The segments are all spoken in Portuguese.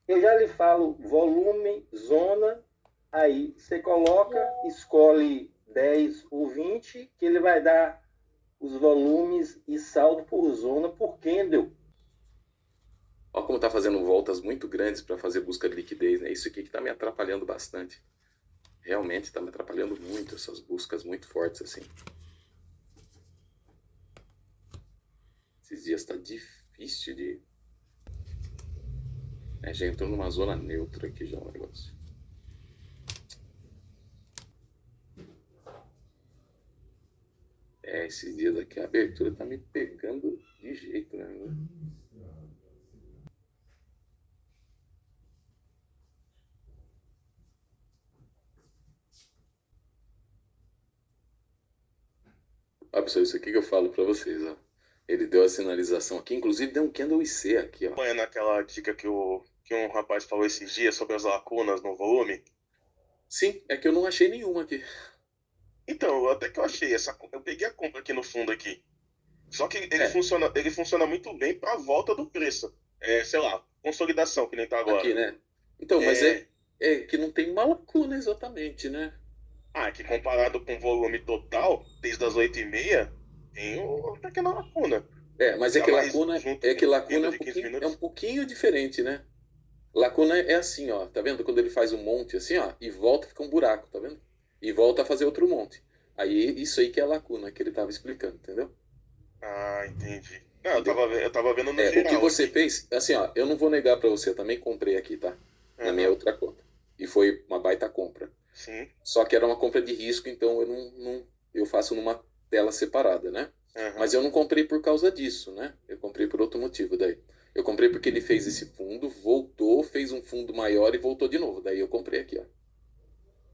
Eu já lhe falo volume, zona, aí você coloca, escolhe 10 ou 20, que ele vai dar os volumes e saldo por zona por candle. Ó como tá fazendo voltas muito grandes para fazer busca de liquidez, né? Isso aqui que tá me atrapalhando bastante. Realmente tá me atrapalhando muito essas buscas muito fortes assim. Esses dias tá difícil de... É, já entrou numa zona neutra aqui já o negócio. É, esses dias aqui a abertura tá me pegando de jeito, né? Ó, pessoal, isso aqui que eu falo pra vocês, ó. Ele deu a sinalização aqui, inclusive deu um candle IC aqui, ó. É naquela dica que um rapaz falou esses dias sobre as lacunas no volume. Sim, é que eu não achei nenhuma aqui. Então, até que eu achei eu peguei a compra aqui no fundo aqui. Só que É, ele funciona muito bem para a volta do preço. É, sei lá, consolidação que nem tá aqui, agora. né? Então, mas É, é que não tem uma lacuna exatamente, né? que comparado com o volume total, desde as 8h30, tem uma pequena lacuna. É, mas Ainda mais junto é com que o lacuna candle de 15 é um minutos. pouquinho diferente, né? Lacuna é assim, ó, tá vendo? Quando ele faz um monte assim, ó, e volta, fica um buraco, tá vendo? E volta a fazer outro monte. Aí, isso aí que é a lacuna que ele tava explicando, entendeu? Ah, entendi. Não, Entendeu? eu tava vendo no É, o que geral você aqui. fez, assim, ó, eu não vou negar pra você, eu também comprei aqui, tá? Na minha Aham, outra conta. E foi uma baita compra. sim, Só que era uma compra de risco, então eu faço numa tela separada, né? Mas aham, eu não comprei por causa disso, né? Eu comprei por outro motivo daí. Eu comprei porque ele fez esse fundo, voltou, fez um fundo maior e voltou de novo. Daí eu comprei aqui, ó.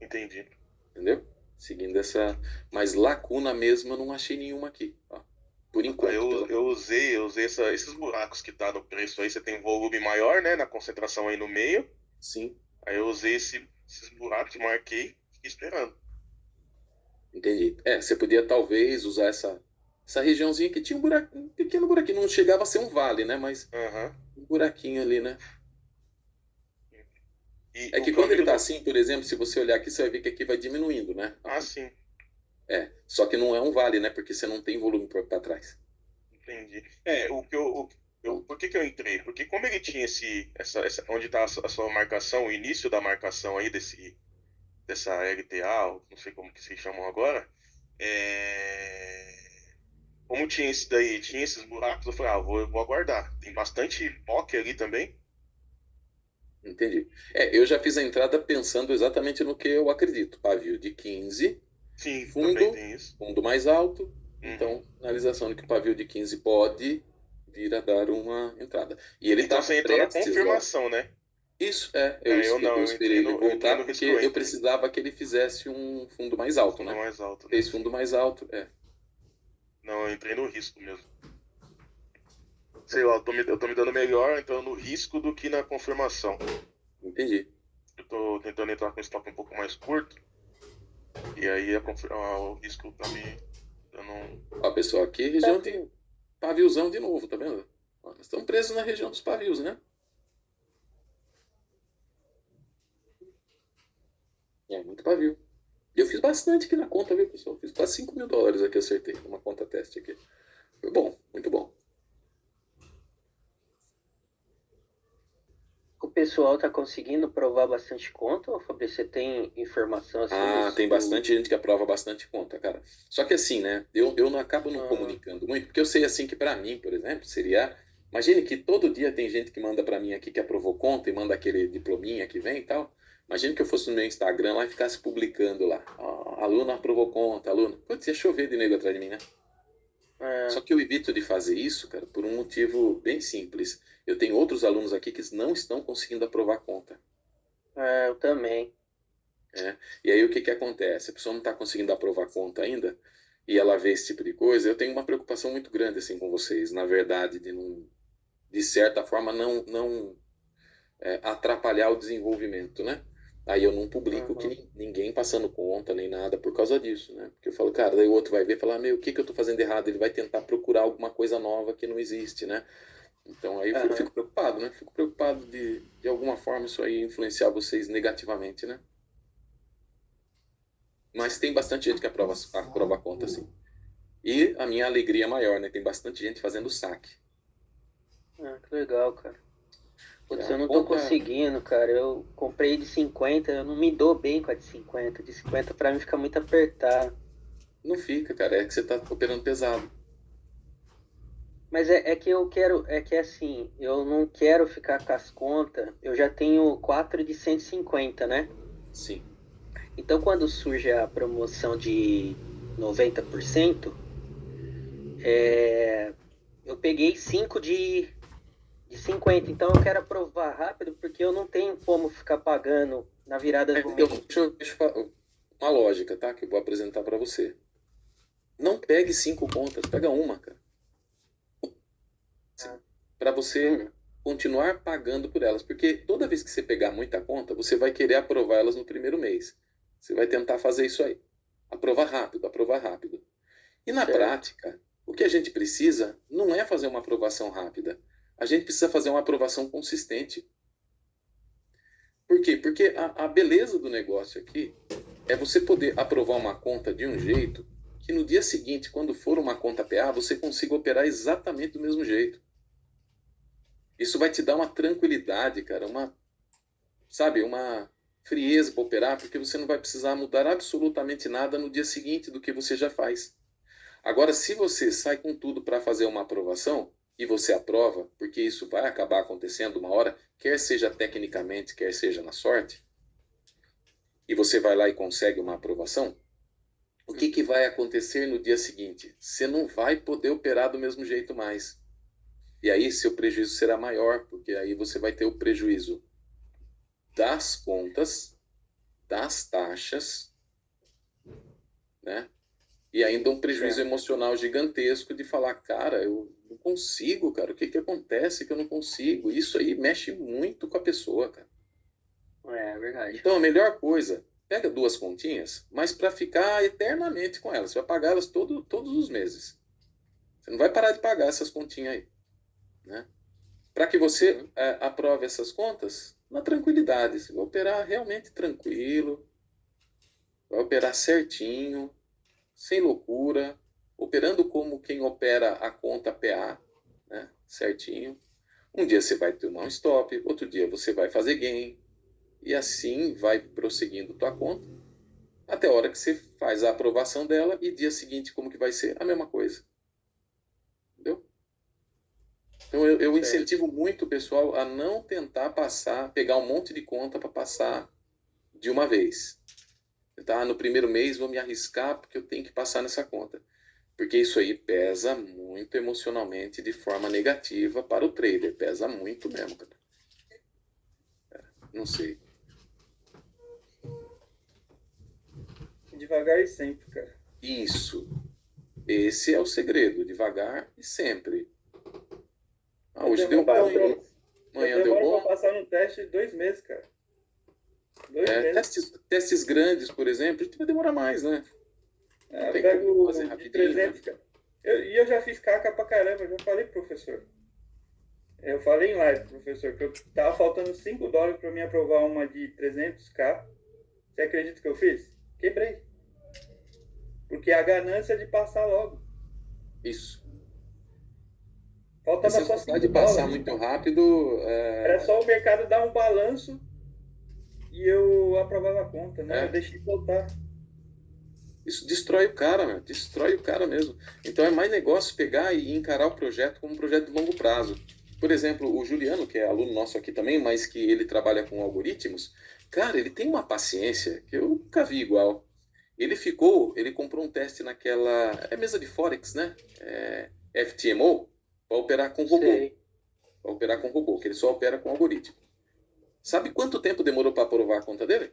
entendi. Entendeu? Seguindo essa. Mas lacuna mesmo eu não achei nenhuma aqui, ó. Por Aí enquanto, pelo eu usei esses buracos que tá no preço aí, você tem volume maior, né, na concentração aí no meio. sim, Aí eu usei esses buracos, marquei, fiquei esperando. entendi. É, você podia talvez usar essa regiãozinha que tinha um pequeno buraquinho. Não chegava a ser um vale, né? Mas Aham. um buraquinho ali, né? E É o que quando ele câmbio está do. assim, por exemplo, se você olhar aqui, você vai ver que aqui vai diminuindo, né? Ah, sim, É, só que não é um vale, né? Porque você não tem volume para trás. entendi. É, Então, por que que eu entrei? Porque como ele tinha onde tá a sua marcação, o início da marcação aí dessa LTA, ou não sei como que se chamam agora, é, como tinha esse daí, tinha esses buracos, eu falei, eu vou aguardar. Tem bastante POC ali também. entendi. É, eu já fiz a entrada pensando exatamente no que eu acredito. Pavio de 15, Sim, também fundo, tem isso. fundo mais alto. Uhum. Então, analisação de que o pavio de 15 pode vir a dar uma entrada. E ele Então está você entrou na prestes, ó. confirmação, né? Isso, é, É, eu não, eu esperei ele eu entrei voltar no porque risco eu enter, precisava que ele fizesse um fundo mais o alto, fundo né? mais alto, né? Fez fundo Sim. mais alto, é. Não, eu entrei no risco mesmo. Sei lá, eu tô me dando melhor entrando no risco do que na confirmação. Entendi. Eu tô tentando entrar com estoque um pouco mais curto, e aí o risco tá me dando Ó, pessoal, aqui é região de paviozão de novo, tá vendo? Ó, nós estamos presos na região dos pavios, né? É, muito pavio. E eu fiz bastante aqui na conta, viu, pessoal? Fiz quase US$ 5.000 aqui, acertei, numa conta teste aqui. Foi bom, muito bom. O pessoal está conseguindo provar bastante conta, ou Fabrício, você tem informação assim Ah, tem bastante gente que aprova bastante conta, cara. Só que assim, né? Eu não acabo não Ah, comunicando muito, porque eu sei assim que pra mim, por exemplo, seria. Imagine que todo dia tem gente que manda pra mim aqui que aprovou conta e manda aquele diplominha que vem e tal. Imagine que eu fosse no meu Instagram lá e ficasse publicando lá. Ó, aluno aprovou conta, aluno. Putz, ia chover de nego atrás de mim, né? Só ah, que eu evito de fazer isso, cara, por um motivo bem simples. Eu tenho outros alunos aqui que não estão conseguindo aprovar conta. eu também. Né? E aí o que que acontece? A pessoa não está conseguindo aprovar conta ainda e ela vê esse tipo de coisa. Eu tenho uma preocupação muito grande assim com vocês, na verdade, de não, de certa forma não atrapalhar o desenvolvimento, né? Aí eu não publico que Uhum. ninguém passando conta nem nada por causa disso, né? Porque eu falo, cara, daí o outro vai ver e falar, meu, o que que eu tô fazendo errado? Ele vai tentar procurar alguma coisa nova que não existe, né? Então aí eu fico preocupado, né? Fico preocupado de alguma forma isso aí influenciar vocês negativamente, né? Mas tem bastante gente que aprova a conta, sim. E a minha alegria é maior, né? Tem bastante gente fazendo saque. Que legal, cara. Putz, eu não tô conta... conseguindo, cara. Eu comprei de 50, eu não me dou bem com a de 50. De 50 pra mim fica muito apertado. Não fica, cara. É que você tá operando pesado. Mas é que eu quero, é que assim, eu não quero ficar com as contas. Eu já tenho 4 de 150, né? Sim. Então quando surge a promoção de 90%, eu peguei 5 de 50. Então eu quero aprovar rápido porque eu não tenho como ficar pagando na virada do mês. Deixa eu uma lógica, tá? Que eu vou apresentar para você. Não pegue 5 contas, pega uma, cara. Para você continuar pagando por elas. Porque toda vez que você pegar muita conta, você vai querer aprovar elas no primeiro mês. Você vai tentar fazer isso aí. Aprovar rápido, aprovar rápido. E na prática, o que a gente precisa não é fazer uma aprovação rápida. A gente precisa fazer uma aprovação consistente. Por quê? Porque a beleza do negócio aqui é você poder aprovar uma conta de um jeito que no dia seguinte, quando for uma conta PA, você consiga operar exatamente do mesmo jeito. Isso vai te dar uma tranquilidade, cara, sabe, uma frieza para operar, porque você não vai precisar mudar absolutamente nada no dia seguinte do que você já faz. Agora, se você sai com tudo para fazer uma aprovação e você aprova, porque isso vai acabar acontecendo uma hora, quer seja tecnicamente, quer seja na sorte, e você vai lá e consegue uma aprovação, o que vai acontecer no dia seguinte? Você não vai poder operar do mesmo jeito mais. E aí seu prejuízo será maior, porque aí você vai ter o prejuízo das contas, das taxas, né? E ainda um prejuízo emocional gigantesco de falar, cara, eu não consigo, cara, o que acontece que eu não consigo? Isso aí mexe muito com a pessoa, cara. É verdade. Então a melhor coisa, pega 2 continhas, mas para ficar eternamente com elas. Você vai pagar elas todos os meses. Você não vai parar de pagar essas continhas aí, né? Para que você aprove essas contas na tranquilidade. Você vai operar realmente tranquilo, vai operar certinho, sem loucura, operando como quem opera a conta PA, né? Certinho. Um dia você vai tomar um stop, outro dia você vai fazer gain, e assim vai prosseguindo tua conta, até a hora que você faz a aprovação dela, e dia seguinte como que vai ser? A mesma coisa. Entendeu? Então eu incentivo muito o pessoal a não tentar pegar um monte de conta para passar de uma vez. Tá? No primeiro mês vou me arriscar porque eu tenho que passar nessa conta. Porque isso aí pesa muito emocionalmente de forma negativa para o trader. Pesa muito mesmo, cara. Não sei. Devagar e sempre, cara. Isso. Esse é o segredo. Devagar e sempre. Hoje deu bom. Amanhã deu bom. Pra passar no teste 2 meses, cara. 2 meses. Testes grandes, por exemplo, a gente vai demorar mais, né? Eu pego de 300, né? Cara. Eu já fiz caca pra caramba, eu já falei pro professor. Eu falei em live, professor, que eu tava faltando $5 pra me aprovar uma de 300k. Você acredita que eu fiz? Quebrei. Porque a ganância de passar logo. Isso. Faltava só $5. De passar muito rápido. Era só o mercado dar um balanço e eu aprovava a conta, né? Eu deixei voltar. Isso destrói o cara, meu. Destrói o cara mesmo. Então é mais negócio pegar e encarar o projeto como um projeto de longo prazo. Por exemplo, o Juliano, que é aluno nosso aqui também, mas que ele trabalha com algoritmos, cara, ele tem uma paciência que eu nunca vi igual. Ele comprou um teste naquela mesa de Forex, né? FTMO, para operar com robô. Para operar com robô, que ele só opera com algoritmo. Sabe quanto tempo demorou para aprovar a conta dele?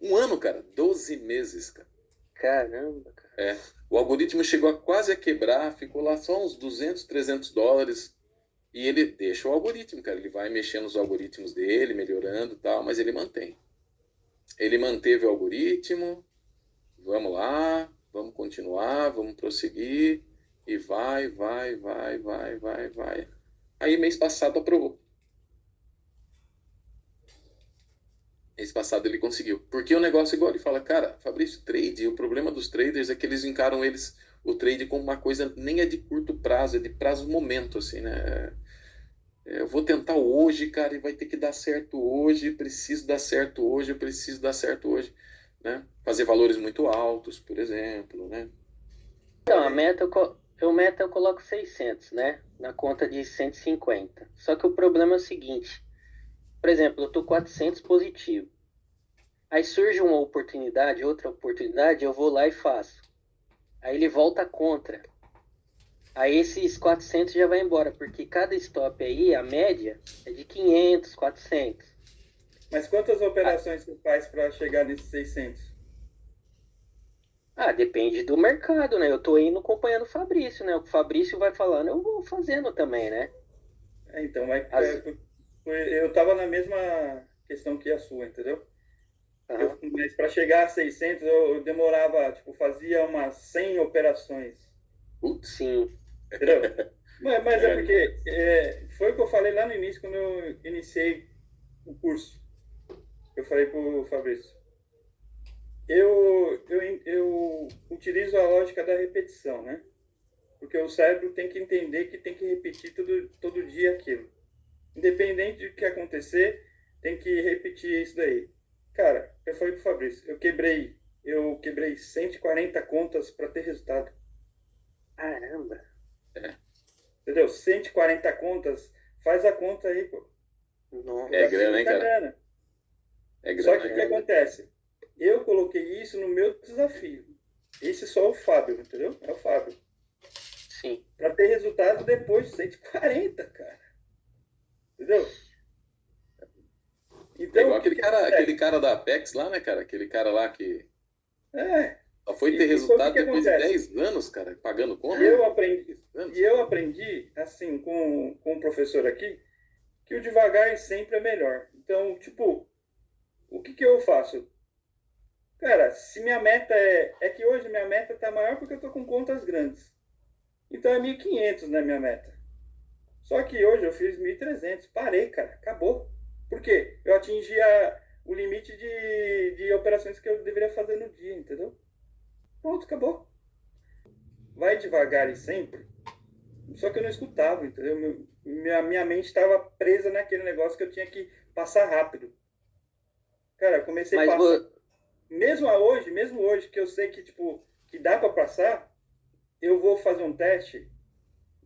1 ano, cara. 12 meses, cara. Caramba, cara. O algoritmo chegou quase a quebrar, ficou lá só uns $200, $300. E ele deixa o algoritmo, cara. Ele vai mexendo nos algoritmos dele, melhorando e tal, mas ele mantém. Ele manteve o algoritmo. Vamos lá, vamos continuar, vamos prosseguir. E vai. Aí mês passado aprovou. Mês passado ele conseguiu. Porque o negócio, igual ele fala, cara, Fabrício, trade, o problema dos traders é que eles encaram o trade como uma coisa, nem é de curto prazo, é de prazo momento, assim, né? Eu vou tentar hoje, cara, e vai ter que dar certo hoje, preciso dar certo hoje, eu preciso dar certo hoje, né? Fazer valores muito altos, por exemplo, né? Então, meta eu coloco 600, né? Na conta de 150. Só que o problema é o seguinte. Por exemplo, eu tô 400 positivo. Aí surge uma oportunidade, outra oportunidade, eu vou lá e faço. Aí ele volta contra. Aí esses 400 já vai embora, porque cada stop aí, a média, é de 500, 400. Mas quantas operações você faz para chegar nesses 600? Ah, depende do mercado, né? Eu tô indo acompanhando o Fabrício, né? O Fabrício vai falando, eu vou fazendo também, né? Então, As... eu estava na mesma questão que a sua, entendeu? Aham. Mas para chegar a 600, eu demorava, tipo, fazia umas 100 operações, Putz, Sim. entendeu? Mas é é, porque foi o que eu falei lá no início, quando eu iniciei o curso. Eu falei para o Fabrício, eu utilizo a lógica da repetição, né? Porque o cérebro tem que entender que tem que repetir todo dia aquilo. Independente do que acontecer, tem que repetir isso daí. Cara, eu falei pro Fabrício, eu quebrei 140 contas para ter resultado. Caramba. Entendeu? 140 contas, faz a conta aí, pô. Nossa. é grana, hein, Muita cara? grana. É Só grana, que é o que grana. acontece? Eu coloquei isso no meu desafio. Esse só é o Fábio, entendeu? É o Fábio. Sim. Para ter resultado depois de 140, cara. Entendeu? É Então, igual o que aquele acontece? cara da Apex lá, né, cara? Aquele cara lá que É, só foi ter então o resultado que depois de acontece? 10 anos, cara, pagando E conta. eu aprendi, 10 anos. e eu aprendi assim, com o professor aqui, que o devagar sempre é melhor. Então, tipo, o que eu faço? Cara, se minha meta é que hoje minha meta tá maior porque eu tô com contas grandes. Então é 1.500 na minha meta. Só que hoje eu fiz 1.300. Parei, cara. Acabou. Por quê? Eu atingi o limite de operações que eu deveria fazer no dia, entendeu? Pronto, acabou. Vai devagar e sempre. Só que eu não escutava, entendeu? Minha mente estava presa naquele negócio que eu tinha que passar rápido. Cara, eu comecei a Mas passar. vou. Mesmo hoje, que eu sei que, tipo, que dá para passar, eu vou fazer um teste.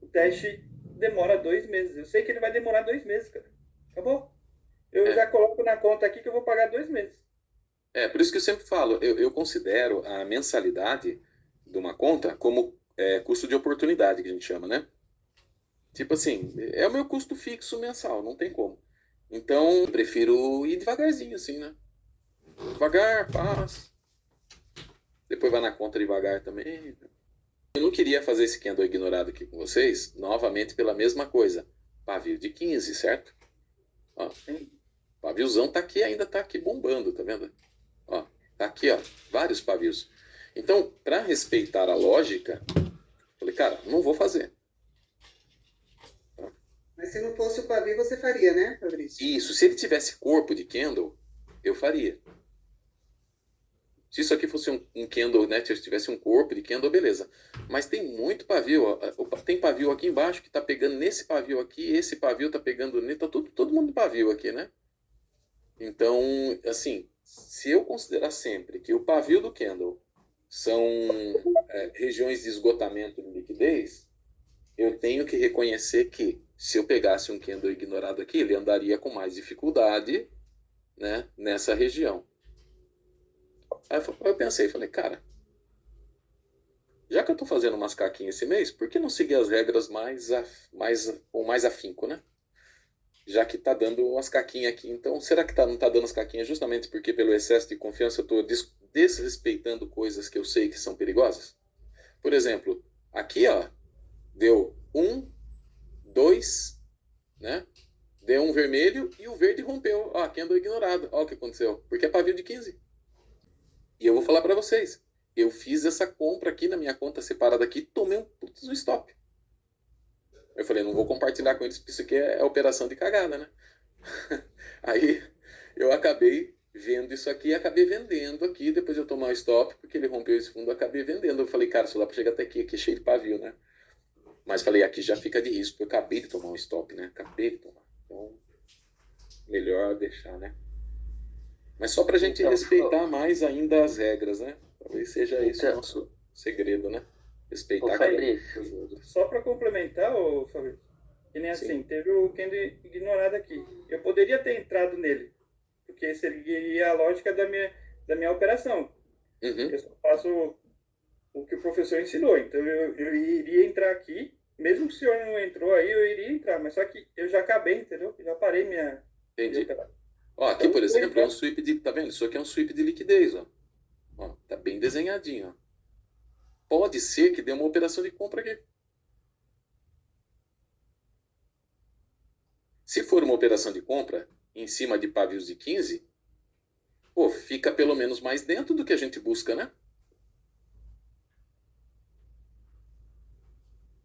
O teste demora 2 meses. Eu sei que ele vai demorar 2 meses, cara. Acabou. Eu É, já coloco na conta aqui que eu vou pagar 2 meses. por isso que eu sempre falo, eu considero a mensalidade de uma conta como custo de oportunidade, que a gente chama, né? Tipo assim, é o meu custo fixo mensal, não tem como. Então, eu prefiro ir devagarzinho, assim, né? Devagar, paz. Depois vai na conta devagar também. Eu não queria fazer esse candle ignorado aqui com vocês, novamente pela mesma coisa. Pavio de 15, certo? Ó, Sim. paviozão tá aqui, ainda tá aqui bombando, tá vendo? Ó, tá aqui, ó, vários pavios. Então, para respeitar a lógica, falei, cara, não vou fazer. Mas se não fosse o pavio, você faria, né, Fabrício? Isso, se ele tivesse corpo de candle, eu faria. Se isso aqui fosse um candle, né, se eu tivesse um corpo de candle, beleza. Mas tem muito pavio, ó. Tem pavio aqui embaixo que tá pegando nesse pavio aqui, esse pavio tá pegando nele, tá todo mundo pavio aqui, né? Então, assim, se eu considerar sempre que o pavio do candle são regiões de esgotamento de liquidez, eu tenho que reconhecer que se eu pegasse um candle ignorado aqui, ele andaria com mais dificuldade, né, nessa região. Aí eu pensei, falei, cara, já que eu estou fazendo umas caquinhas esse mês, por que não seguir as regras com mais afinco, né? Já que está dando umas caquinhas aqui. Então, será que não está dando as caquinhas justamente porque pelo excesso de confiança eu estou desrespeitando coisas que eu sei que são perigosas? Por exemplo, aqui, ó, deu 1, 2, né? Deu um vermelho e o verde rompeu. Ó, aqui andou ignorado. Ó o que aconteceu. Porque é pavio de 15. E eu vou falar para vocês, eu fiz essa compra aqui na minha conta separada aqui, tomei um putz um stop. Eu falei, não vou compartilhar com eles, porque isso aqui é operação de cagada, né? Aí eu acabei vendo isso aqui e acabei vendendo aqui, depois eu tomar o stop, porque ele rompeu esse fundo, eu acabei vendendo. Eu falei, cara, só dá pra chegar até aqui é cheio de pavio, né? Mas falei, aqui já fica de risco, eu acabei de tomar um stop, né? Acabei de tomar. Então, melhor deixar, né? Mas só pra gente Então, respeitar mais ainda as regras, né? Talvez seja esse o Então- nosso segredo, né? Respeitar Ô, cada um Fabrício. dos outros. Só para complementar, ô Fabrício, que nem Sim. assim, teve o Candy ignorado aqui. Eu poderia ter entrado nele, porque seguiria a lógica da minha operação. Uhum. Eu só faço o que o professor ensinou. Então eu iria entrar aqui, mesmo que o senhor não entrou aí, eu iria entrar, mas só que eu já acabei, entendeu? Já parei minha Entendi. operação. Ó, aqui, Então, por exemplo, é um então- sweep de... Tá vendo? Isso aqui é um sweep de liquidez, ó. Ó, tá bem desenhadinho, ó. Pode ser que dê uma operação de compra aqui. Se for uma operação de compra em cima de pavios de 15, pô, fica pelo menos mais dentro do que a gente busca, né?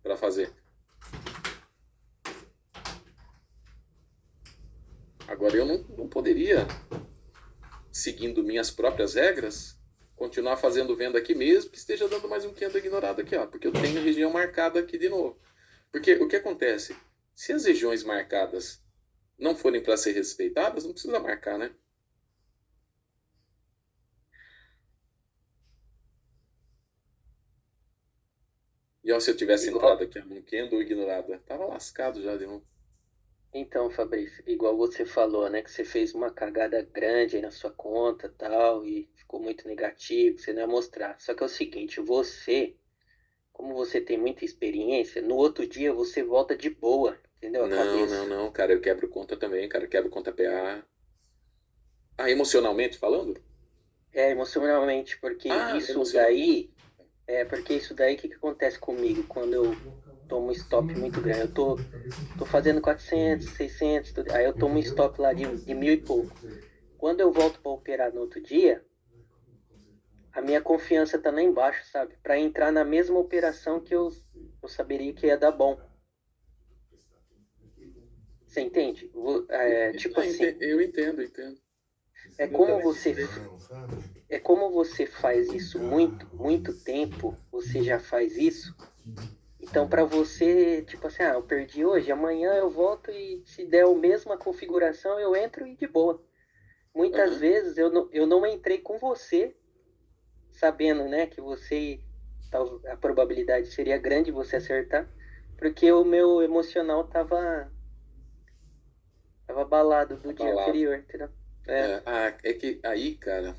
Para fazer. Agora eu não poderia, seguindo minhas próprias regras, continuar fazendo venda aqui mesmo que esteja dando mais um candle ignorado aqui, ó, porque eu tenho região marcada aqui de novo. Porque o que acontece? Se as regiões marcadas não forem para ser respeitadas, não precisa marcar, né? E ó, se eu tivesse Igual- entrado aqui num candle ignorado, tava lascado já de novo. Então, Fabrício, igual você falou, né, que você fez uma cagada grande aí na sua conta, tal, e ficou muito negativo, você não ia mostrar. Só que é o seguinte, você, como você tem muita experiência, no outro dia você volta de boa, entendeu? A cabeça. Não, cara, eu quebro conta também, cara, eu quebro conta PA. Ah, emocionalmente falando? É, emocionalmente, porque Emocional. porque isso daí, o que acontece comigo quando eu tomo um stop muito grande? Eu tô fazendo 400, 600, aí eu tomo um stop lá de 1.000 e pouco. Quando eu volto para operar no outro dia, a minha confiança tá lá embaixo, sabe? Para entrar na mesma operação que eu saberia que ia dar bom. Você entende? Tipo assim, Eu entendo. é como você faz isso muito tempo, você já faz isso. Então, para você, tipo assim, eu perdi hoje, amanhã eu volto e se der a mesma configuração, eu entro e de boa. Muitas Uhum. vezes eu não entrei com você, sabendo, né, que a probabilidade seria grande de você acertar, porque o meu emocional tava abalado do dia Abalado. anterior, entendeu? É que aí, cara,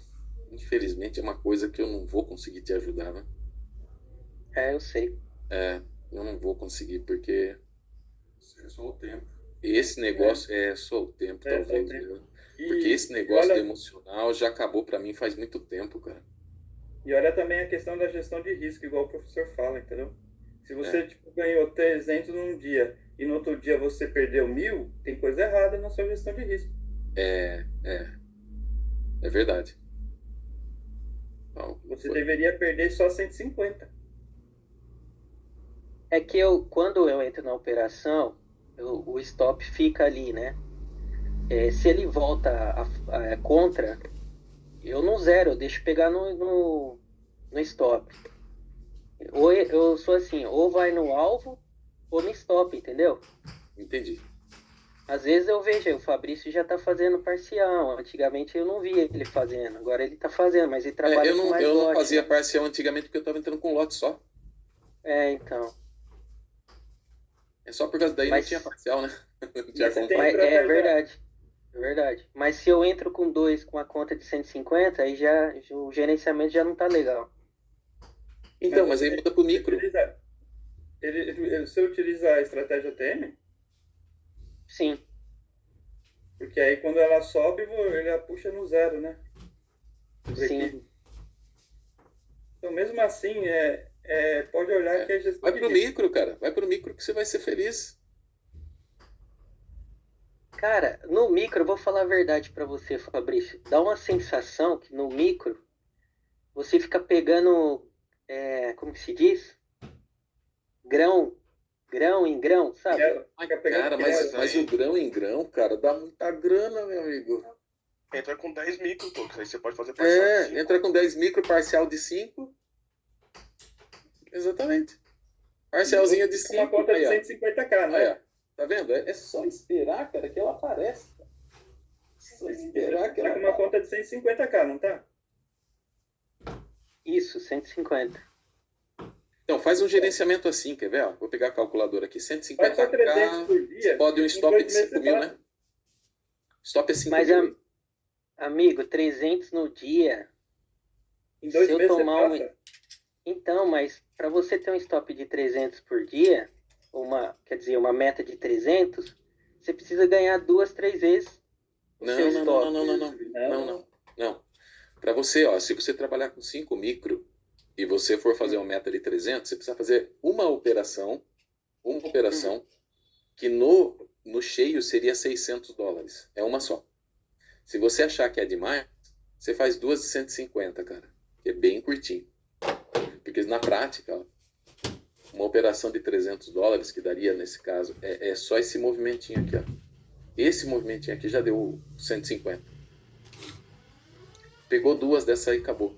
infelizmente é uma coisa que eu não vou conseguir te ajudar, né? Eu sei. Eu não vou conseguir, porque É só o tempo. esse negócio é só o tempo, É, só o talvez. tempo. Né? Porque esse negócio do emocional já acabou pra mim faz muito tempo, cara. E olha também a questão da gestão de risco, igual o professor fala, entendeu? Se você tipo, ganhou 300 num dia e no outro dia você perdeu 1.000, tem coisa errada na sua gestão de risco. É verdade. Não, Você foi. deveria perder só 150. É que quando eu entro na operação, o stop fica ali, né? Se ele volta contra, eu não zero, eu deixo pegar no stop. Ou eu sou assim, ou vai no alvo ou no stop, entendeu? Entendi. Às vezes eu vejo, o Fabrício já tá fazendo parcial. Antigamente eu não via ele fazendo, agora ele tá fazendo, mas ele trabalha eu com mais não lote, fazia né? parcial antigamente porque eu tava entrando com um lote só. Então. É só por causa daí Mas- não tinha parcial, né? Não tinha Mas você como tem fazer. Mas estratégia- é verdade. É verdade. Mas se eu entro com a conta de 150, aí o gerenciamento já não tá legal. Então, mas aí muda pro micro. Você utiliza a estratégia TM? Sim. Porque aí quando ela sobe, ele a puxa no zero, né? Sim. Então mesmo assim, pode olhar que é gestão Vai de pro risco. micro, cara. Vai pro micro que você vai ser feliz. Cara, no micro, eu vou falar a verdade pra você, Fabrício. Dá uma sensação que no micro você fica pegando, como que se diz? Grão em grão, sabe? Ai, cara, mas o grão em grão, cara, dá muita grana, meu amigo. Entra com 10 micro, pô, que aí você pode fazer parcial de 5. Entra com 10 micro, parcial de 5. Exatamente. Parcialzinha de 5. Uma conta de 150k, né? Aí, tá vendo? É só esperar, cara, que ela aparece. Só esperar que ela Tá com uma conta de 150k, não tá? Isso, 150. Então, faz um gerenciamento assim, quer ver? Ó, vou pegar a calculadora aqui. Faz só 300 150k. por dia. Você pode um em stop 2 de meses 5 você mil, passa. né? Stop é 5 Mas, mil. amigo, 300 no dia. Em 2 Se eu meses você tomar passa. Então, mas para você ter um stop de 300 por dia, uma meta de 300, você precisa ganhar 2, 3 vezes o seu stop. Não. Para você, ó, se você trabalhar com 5 micro e você for fazer uma meta de 300, você precisa fazer uma operação que no cheio seria $600. É uma só. Se você achar que é demais, você faz 2 de 150, cara. Que é bem curtinho. Porque na prática, ó, uma operação de $300 que daria nesse caso é só esse movimentinho aqui, ó. Esse movimentinho aqui já deu 150. Pegou 2 dessa aí, acabou.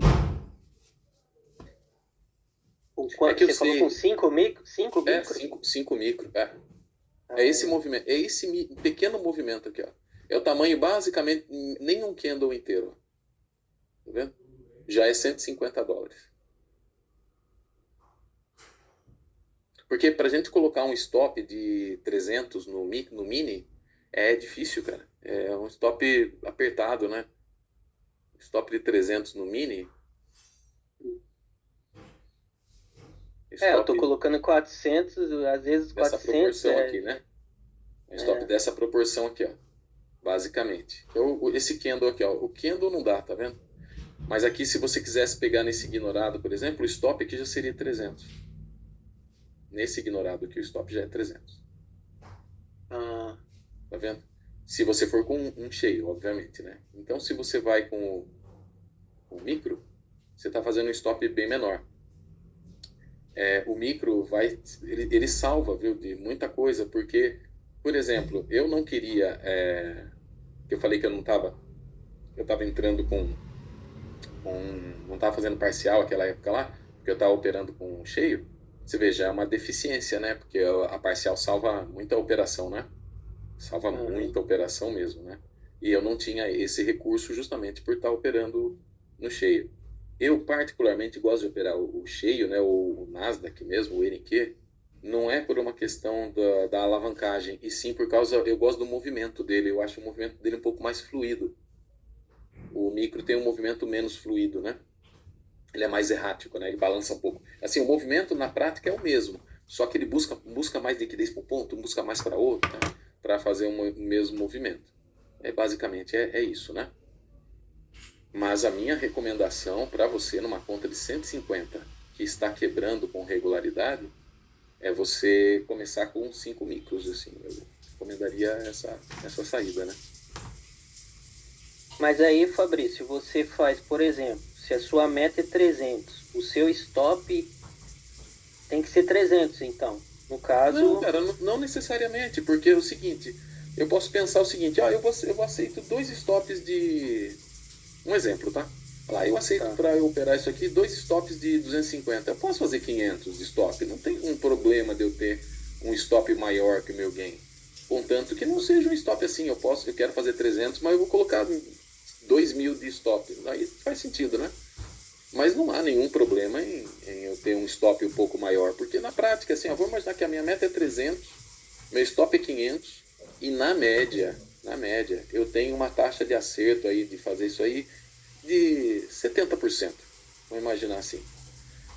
Você falou com 5 micro? 5 micro? 5 micro. É esse movimento, é esse pequeno movimento aqui, ó. É o tamanho basicamente nem um candle inteiro. Ó. Tá vendo? Já é $150. Porque pra gente colocar um stop de 300 no mini é difícil, cara. É um stop apertado, né? Stop de 300 no mini. Eu tô colocando 400, às vezes 400. Dessa proporção aqui, né? Um stop dessa proporção aqui, ó. Basicamente. Esse candle aqui, ó. O candle não dá, tá vendo? Mas aqui, se você quisesse pegar nesse ignorado, por exemplo, o stop aqui já seria 300. Nesse ignorado aqui, o stop já é 300. Tá vendo? Se você for com um cheio, obviamente, né? Então, se você vai com o micro, você está fazendo um stop bem menor. O micro ele salva, viu, de muita coisa, porque, por exemplo, eu não queria, eu falei que eu estava entrando não estava fazendo parcial aquela época lá, porque eu estava operando com cheio. Você vê, já é uma deficiência, né? Porque a parcial salva muita operação, né? Salva muita operação mesmo, né? E eu não tinha esse recurso justamente por estar operando no cheio. Eu particularmente gosto de operar o cheio, né? O Nasdaq mesmo, o NQ, não é por uma questão da alavancagem, e sim por causa, eu gosto do movimento dele, eu acho o movimento dele um pouco mais fluido. O micro tem um movimento menos fluido, né? Ele é mais errático, né? Ele balança um pouco. Assim, o movimento na prática é o mesmo, só que ele busca mais liquidez para um ponto, busca mais para outro, né? Para fazer o mesmo movimento. Basicamente é isso, né? Mas a minha recomendação para você numa conta de 150 que está quebrando com regularidade é você começar com 5 micros, assim. Eu recomendaria essa saída, né? Mas aí, Fabrício, você faz, por exemplo, se a sua meta é 300, o seu stop tem que ser 300, então. No caso... Não, cara, não necessariamente, porque é o seguinte, eu posso pensar o seguinte, eu aceito 2 stops de... Um exemplo, tá? Lá, eu aceito para eu operar isso aqui 2 stops de 250. Eu posso fazer 500 de stop, não tem um problema de eu ter um stop maior que o meu gain. Contanto que não seja um stop assim, eu quero fazer 300, mas eu vou colocar 2.000 de stop. Aí faz sentido, né? Mas não há nenhum problema em eu ter um stop um pouco maior, porque na prática, assim, eu vou imaginar que a minha meta é 300, meu stop é 500, e na média, eu tenho uma taxa de acerto aí, de fazer isso aí, de 70%. Vamos imaginar assim.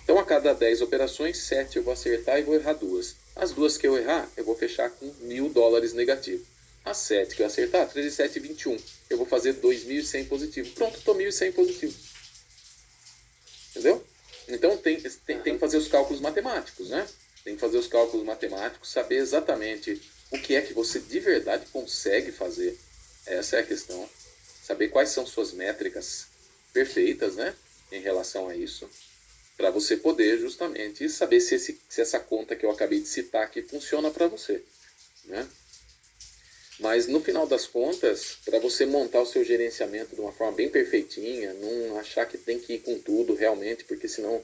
Então, a cada 10 operações, 7 eu vou acertar e vou errar 2. As 2 que eu errar, eu vou fechar com $1.000 negativo. As 7 que eu acertar, 3 e 7, 21. Eu vou fazer 2.100 positivo. Pronto, estou 1.100 positivo. Entendeu? Então, tem que fazer os cálculos matemáticos, né? Tem que fazer os cálculos matemáticos, saber exatamente o que é que você de verdade consegue fazer. Essa é a questão. Saber quais são suas métricas perfeitas, né? em relação a isso, para você poder justamente saber se essa conta que eu acabei de citar aqui funciona para você, né? Mas no final das contas, para você montar o seu gerenciamento de uma forma bem perfeitinha, não achar que tem que ir com tudo realmente, porque senão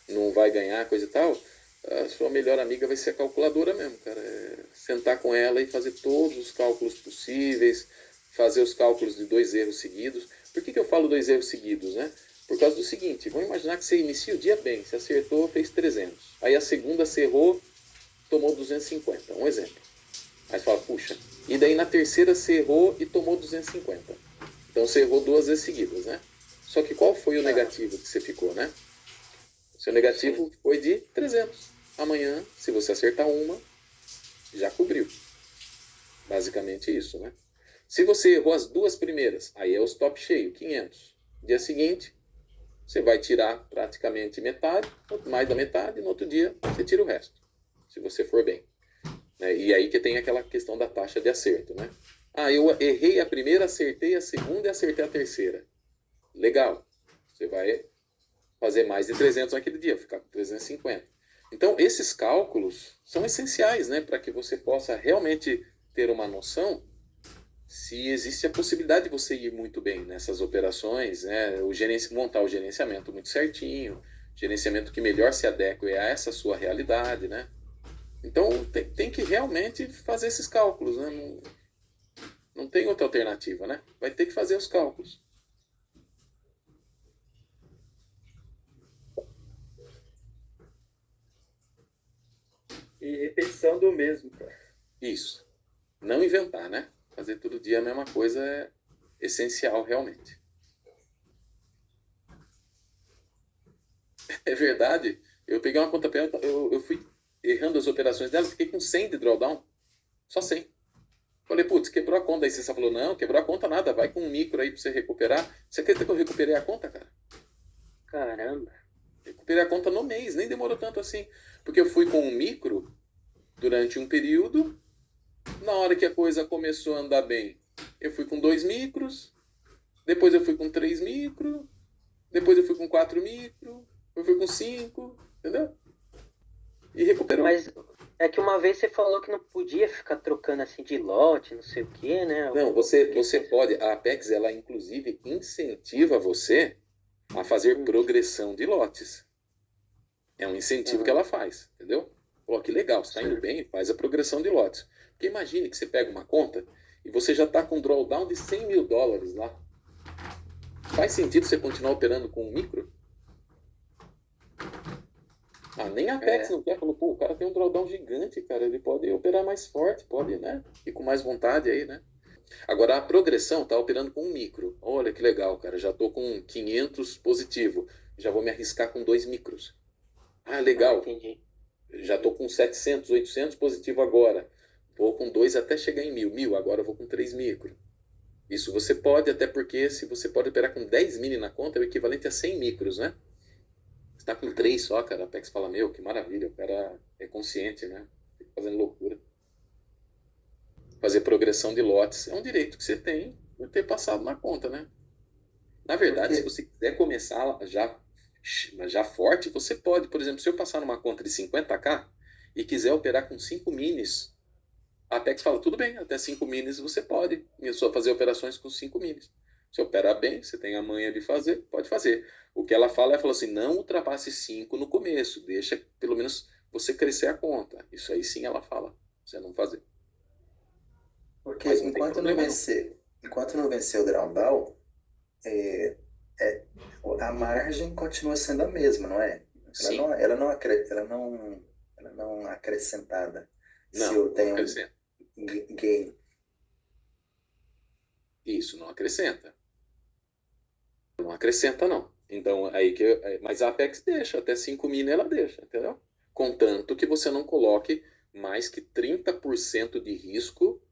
não vai ganhar, coisa e tal, a sua melhor amiga vai ser a calculadora mesmo, cara. É sentar com ela e fazer todos os cálculos possíveis, fazer os cálculos de 2 erros seguidos. Por que eu falo 2 erros seguidos, né? Por causa do seguinte, vamos imaginar que você inicia o dia bem, você acertou, fez 300. Aí a segunda você errou, tomou 250, um exemplo. Aí você fala, puxa, e daí na terceira você errou e tomou 250. Então você errou 2 vezes seguidas, né? Só que qual foi o negativo que você ficou, né? O seu negativo foi de 300. Amanhã, se você acertar uma, já cobriu. Basicamente isso, né? Se você errou as 2 primeiras, aí é o stop cheio, 500. Dia seguinte, você vai tirar praticamente metade, mais da metade, e no outro dia você tira o resto, se você for bem. E aí que tem aquela questão da taxa de acerto, né? Ah, eu errei a primeira, acertei a segunda e acertei a terceira. Legal. Você vai fazer mais de 300 naquele dia, ficar com 350. Então, esses cálculos são essenciais, né? Para que você possa realmente ter uma noção se existe a possibilidade de você ir muito bem nessas operações, né? Montar o gerenciamento muito certinho, gerenciamento que melhor se adeque a essa sua realidade, né? Então, tem que realmente fazer esses cálculos, né? Não tem outra alternativa, né? Vai ter que fazer os cálculos. E repetição do mesmo, cara. Isso. Não inventar, né? Fazer todo dia a mesma coisa é essencial, realmente. É verdade. Eu peguei uma conta pé, eu fui errando as operações dela, fiquei com 100 de drawdown. Só 100. Falei, putz, quebrou a conta. Aí você falou, não, quebrou a conta nada, vai com um micro aí pra você recuperar. Você acredita que eu recuperei a conta, cara? Caramba. Recuperei a conta no mês, nem demorou tanto assim. Porque eu fui com um micro durante um período, na hora que a coisa começou a andar bem, eu fui com 2 micros, depois eu fui com 3 micros, depois eu fui com 4 micros, eu fui com 5, entendeu? E recuperou. Mas é que uma vez você falou que não podia ficar trocando assim de lote, não sei o quê, né? Não, você pode. A Apex, ela inclusive incentiva você a fazer progressão de lotes. É um incentivo que ela faz, entendeu? Pô, que legal, você está indo bem, faz a progressão de lotes. Porque imagine que você pega uma conta e você já está com um drawdown de $100 mil lá. Faz sentido você continuar operando com um micro? Ah, nem a Apex não quer. Falou, pô, o cara tem um drawdown gigante, cara. Ele pode operar mais forte, pode, né? E com mais vontade aí, né? Agora, a progressão tá operando com um micro. Olha que legal, cara. Já tô com 500 positivo. Já vou me arriscar com 2 micros. Ah, legal. Entendi. Já tô com 700, 800 positivo agora. Vou com 2 até chegar em 1000. Agora eu vou com 3 micro. Isso você pode, até porque se você pode operar com 10 mini na conta, é o equivalente a 100 micros, né? Você tá com 3 só, cara. A Apex fala, meu, que maravilha. O cara é consciente, né? Fica fazendo loucura. Fazer progressão de lotes é um direito que você tem por ter passado na conta, né? Na verdade, se você quiser começar já forte, você pode. Por exemplo, se eu passar numa conta de 50k e quiser operar com 5 minis, a Apex fala, tudo bem, até 5 minis você pode só fazer operações com 5 minis. Se opera bem, você tem a manha de fazer, pode fazer. O que ela fala assim, não ultrapasse 5 no começo, deixa pelo menos você crescer a conta. Isso aí sim ela fala, você não fazer. Porque enquanto não vencer o drawdown, a margem continua sendo a mesma, não é? Ela não acrescentada. Não, se eu tenho não acrescenta. Gain. Isso, não acrescenta. Não acrescenta, não. Então, aí mas a Apex deixa, até 5 mini ela deixa, entendeu? Contanto que você não coloque mais que 30% de risco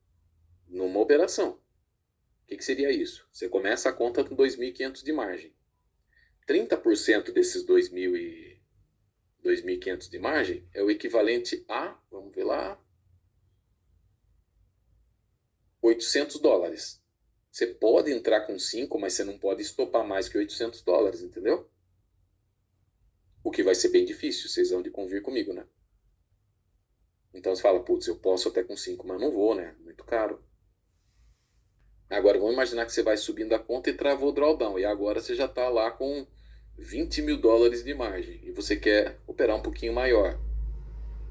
numa operação. O que seria isso? Você começa a conta com 2.500 de margem. 30% desses 2.500 de margem é o equivalente a, vamos ver lá, $800. Você pode entrar com 5, mas você não pode estopar mais que $800, entendeu? O que vai ser bem difícil, vocês vão de convir comigo, né? Então você fala, putz, eu posso até com 5, mas não vou, né? Muito caro. Agora, vamos imaginar que você vai subindo a conta e travou o drawdown. E agora você já está lá com $20 mil de margem. E você quer operar um pouquinho maior.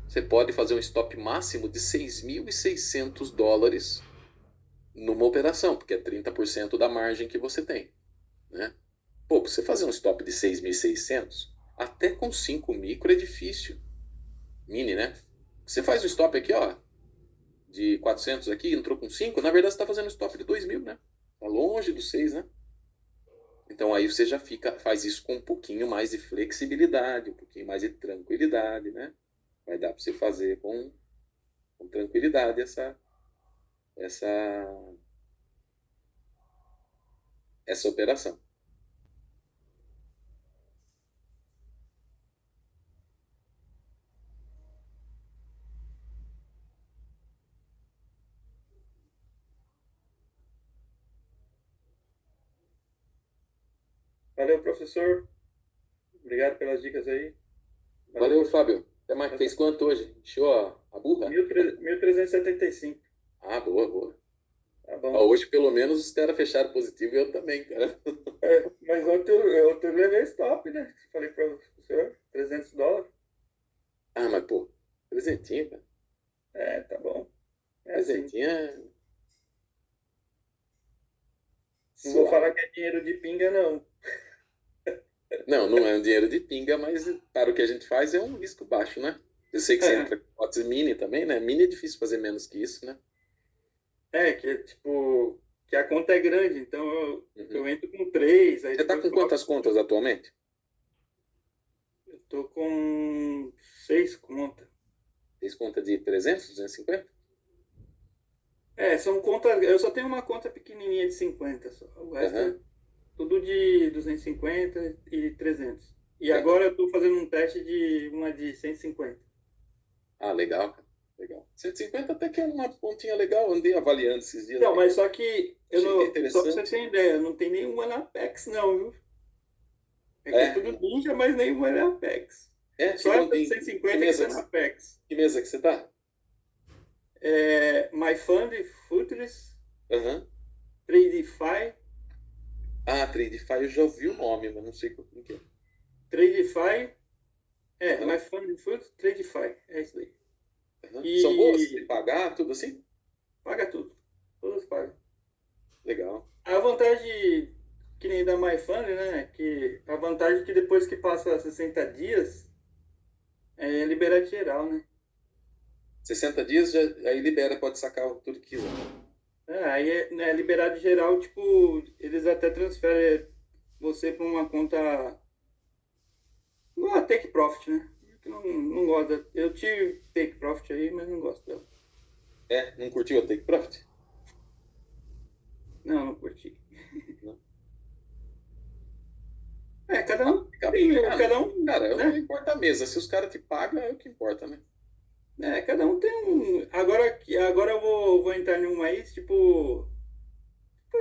Você pode fazer um stop máximo de $6.600 numa operação, porque é 30% da margem que você tem, né? Pô, pra você fazer um stop de 6.600, até com 5 micro é difícil. Mini, né? Você faz um stop aqui, ó, de 400 aqui, entrou com 5, na verdade você está fazendo um stop de 2.000, né? Tá longe dos 6, né? Então aí você já faz isso com um pouquinho mais de flexibilidade, um pouquinho mais de tranquilidade, né? Vai dar para você fazer com tranquilidade essa operação. Valeu, professor. Obrigado pelas dicas aí. Valeu, Fábio. Até mais. Fez quanto hoje? Encheu a burra? 1.375. Ah, boa. Tá bom. Ó, hoje, pelo menos, os caras fecharam positivo e eu também, cara. Mas ontem eu levei stop, né? Falei para o senhor, $300. Ah, mas, pô, presentinho, cara. Tá bom. Assim. Presentinho Não vou falar que é dinheiro de pinga, não. Não é um dinheiro de pinga, mas para o que a gente faz é um risco baixo, né? Eu sei que você entra com lotes mini também, né? Mini é difícil fazer menos que isso, né? Que a conta é grande, então eu entro com 3. Aí você tá com quantas contas atualmente? Eu tô com 6 contas. 6 contas de 300, 250? São contas. Eu só tenho uma conta pequenininha de 50 só. O resto é tudo de 250 e 300. E agora eu tô fazendo um teste de uma de 150. Ah, legal, cara. Legal. 150 até que é uma pontinha legal, andei avaliando esses dias. Não, mas só que só pra você ter ideia, não tem nenhuma na Apex, não, viu? É tudo ninja, mas nenhuma na Apex. Só essa de 150 que tá na Apex. Que mesa que você tá? MyFund, Futures, TradeFi. Ah, TradeFi eu já ouvi o nome, mas não sei como que é. TradeFi. MyFund, Futures, TradeFi. É isso daí. E... São boas de pagar, tudo assim? Paga tudo. Todas pagam. Legal. A vantagem, que nem da MyFund, né? Que a vantagem é que depois que passa 60 dias, é liberado geral, né? 60 dias, aí libera, pode sacar tudo que quiser. Aí é liberado geral, tipo, eles até transferem você para uma conta. Uma Take Profit, né? Não gosto. Eu tive Take Profit aí, mas não gosto dela. Não curtiu a Take Profit? Não curti. Não. Cada um. Cada um. Cara, não importa a mesa. Se os caras te pagam, é o que importa, né? Cada um tem um. Agora eu vou entrar em um aí, tipo.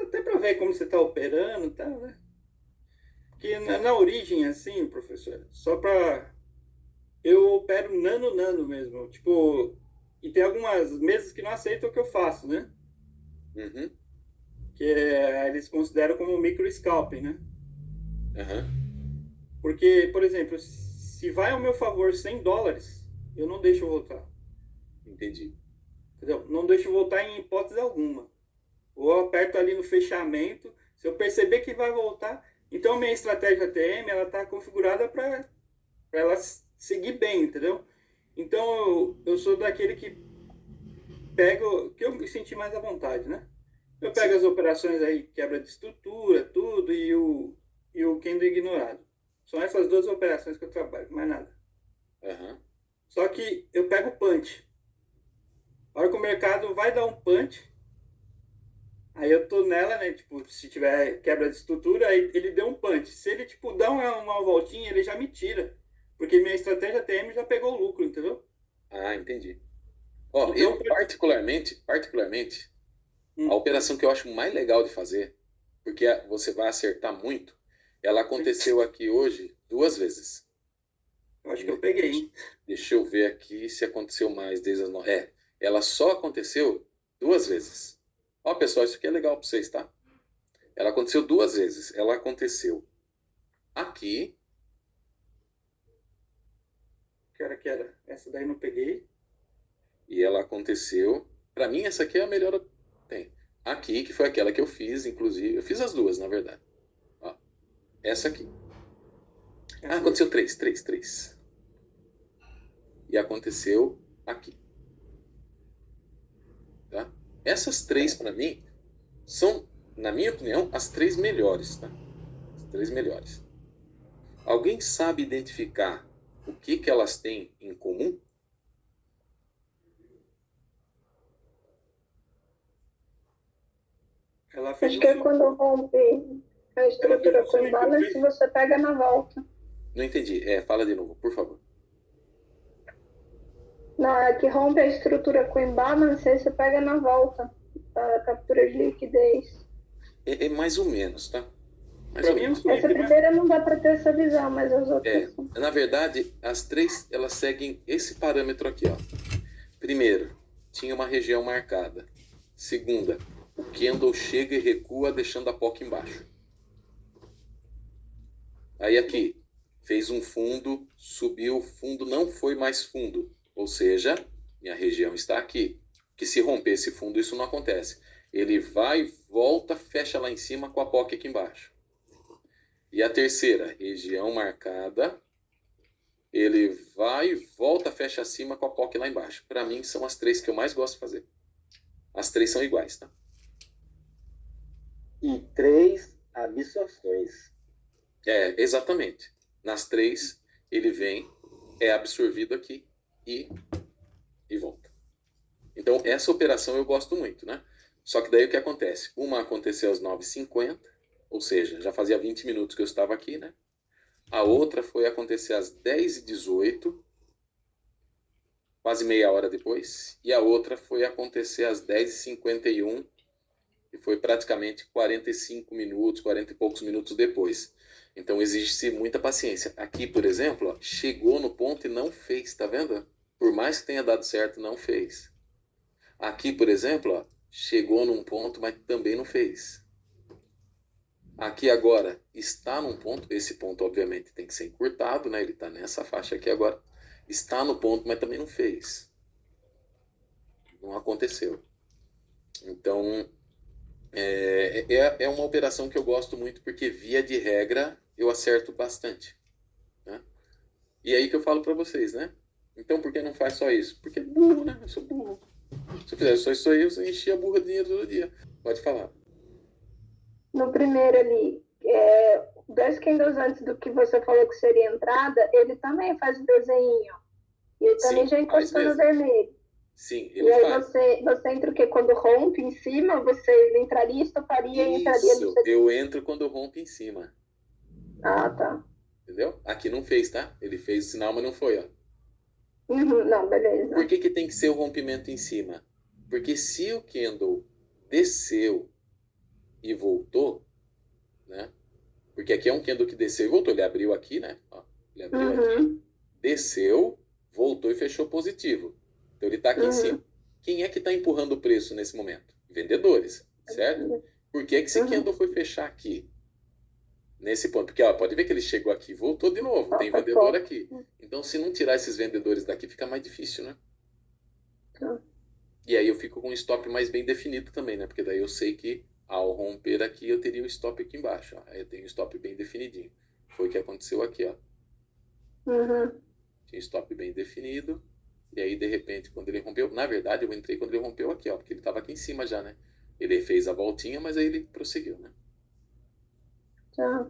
Até pra ver como você tá operando e tal, né? Porque na origem, assim, professor, só pra. Eu opero nano mesmo. Tipo. E tem algumas mesas que não aceitam o que eu faço, né? Que eles consideram como micro scalping, né? Porque, por exemplo, se vai ao meu favor $100, eu não deixo voltar. Entendi. Entendeu? Não deixo voltar em hipótese alguma. Ou eu aperto ali no fechamento, se eu perceber que vai voltar, então minha estratégia TM, ela está configurada para ela seguir bem, entendeu? Então eu sou daquele que pego, que eu me senti mais à vontade, né? Eu pego as operações aí, quebra de estrutura, tudo, e o candle ignorado. São essas duas operações que eu trabalho, mais nada. Só que eu pego o punch. A hora que o mercado vai dar um punch, aí eu tô nela, né? Tipo, se tiver quebra de estrutura, aí ele deu um punch. Se ele, tipo, dá uma voltinha, ele já me tira. Porque minha estratégia TM já pegou o lucro, entendeu? Ah, entendi. Ó, então, eu particularmente, a operação que eu acho mais legal de fazer, porque você vai acertar muito, ela aconteceu aqui hoje 2 vezes. Eu acho que eu peguei, hein? Deixa eu ver aqui se aconteceu mais desde as 9. Ela só aconteceu 2 vezes. Ó, pessoal, isso aqui é legal para vocês, tá? Ela aconteceu 2 vezes. Ela aconteceu aqui. Que hora que era? Essa daí eu não peguei. E ela aconteceu. Para mim, essa aqui é a melhor. Tem. Aqui, que foi aquela que eu fiz, inclusive. Eu fiz as duas, na verdade. Ó, essa aqui. Aconteceu 3. E aconteceu aqui. Tá? Essas 3, para mim, são, na minha opinião, as 3 melhores. Tá? As 3 melhores. Alguém sabe identificar o que elas têm em comum? Ela fez Acho que é quando rompe a estrutura com imbalance, você pega na volta. Não entendi. Fala de novo, por favor. Não, é que rompe a estrutura com imbalance, aí você pega na volta. A captura de liquidez. É mais ou menos, tá? Mais Pra ou mim é um menos. sweep, Essa né? primeira não dá para ter essa visão, mas as outras são. Na verdade, as 3, elas seguem esse parâmetro aqui, ó. Primeiro, tinha uma região marcada. Segunda, o candle chega e recua, deixando a POC embaixo. Aí aqui, fez um fundo, subiu, o fundo não foi mais fundo. Ou seja, minha região está aqui. Que se romper esse fundo, isso não acontece. Ele vai, volta, fecha lá em cima com a POC aqui embaixo. E a terceira, região marcada, ele vai, volta, fecha acima com a POC lá embaixo. Para mim, são as 3 que eu mais gosto de fazer. As 3 são iguais, tá? E 3 absorções. Exatamente. Nas 3, ele vem, é absorvido aqui e volta. Então, essa operação eu gosto muito, né? Só que daí o que acontece? Uma aconteceu às 9h50, ou seja, já fazia 20 minutos que eu estava aqui, né? A outra foi acontecer às 10h18, quase meia hora depois. E a outra foi acontecer às 10h51, e foi praticamente 45 minutos, 40 e poucos minutos depois. Então exige-se muita paciência. Aqui, por exemplo, ó, chegou no ponto e não fez, tá vendo? Por mais que tenha dado certo, não fez. Aqui, por exemplo, ó, chegou num ponto, mas também não fez. Aqui agora está num ponto, esse ponto obviamente tem que ser encurtado, né? Ele está nessa faixa aqui agora. Está no ponto, mas também não fez. Não aconteceu. Então, é uma operação que eu gosto muito, porque via de regra eu acerto bastante. Né? E aí que eu falo para vocês, né? Então, por que não faz só isso? Porque é burro, né? Eu sou burro. Se eu fizesse só isso aí, eu enchia a burra de dinheiro todo dia. Pode falar. No primeiro ali, 10 candles antes do que você falou que seria entrada, ele também faz o desenho. E ele também já encostou no vermelho. Sim, ele e aí faz. Você entra o quê? Quando rompe em cima, você entraria, estoparia e entraria no segundo. Eu entro quando rompe em cima. Ah, tá. Entendeu? Aqui não fez, tá? Ele fez o sinal, mas não foi, ó. Não, beleza. Por que tem que ser o rompimento em cima? Porque se o candle desceu e voltou, né? Porque aqui é um candle que desceu e voltou. Ele abriu aqui, né? Ó, ele abriu aqui, desceu, voltou e fechou positivo. Então ele está aqui em cima. Quem é que está empurrando o preço nesse momento? Vendedores, certo? Por que esse candle foi fechar aqui? Nesse ponto. Porque ó, pode ver que ele chegou aqui e voltou de novo. Tem vendedor aqui. Então, se não tirar esses vendedores daqui, fica mais difícil, né? E aí eu fico com um stop mais bem definido também, né? Porque daí eu sei que ao romper aqui, eu teria o stop aqui embaixo. Ó. Aí eu tenho o stop bem definidinho. Foi o que aconteceu aqui, ó. Tinha stop bem definido. E aí, de repente, quando ele rompeu... Na verdade, eu entrei quando ele rompeu aqui, ó. Porque ele estava aqui em cima já, né? Ele fez a voltinha, mas aí ele prosseguiu, né? Tá.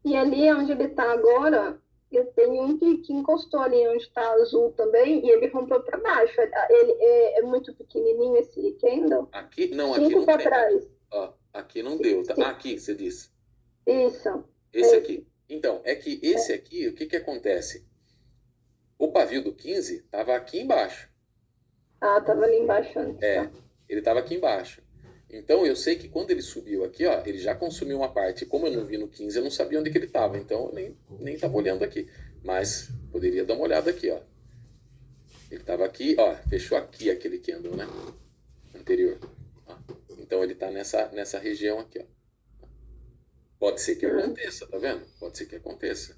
E ali onde ele está agora, eu tenho um que encostou ali onde está azul também, e ele rompeu para baixo. Ele é muito pequenininho esse candle? Aqui? Não, 5 aqui não para tem. trás. Ó, aqui não deu. Tá? Ah, aqui, você disse. Isso. Esse aqui. Então, é que esse aqui, o que acontece? O pavio do 15 estava aqui embaixo. Ah, estava ali embaixo antes. Tá. Ele estava aqui embaixo. Então, eu sei que quando ele subiu aqui, ó, ele já consumiu uma parte. Como eu não vi no 15, eu não sabia onde que ele estava. Então, eu nem estava olhando aqui. Mas, poderia dar uma olhada aqui, ó. Ele estava aqui, ó, fechou aqui aquele candle, né? Anterior. Ó. Então ele está nessa região aqui, ó. Pode ser que aconteça, tá vendo? Pode ser que aconteça.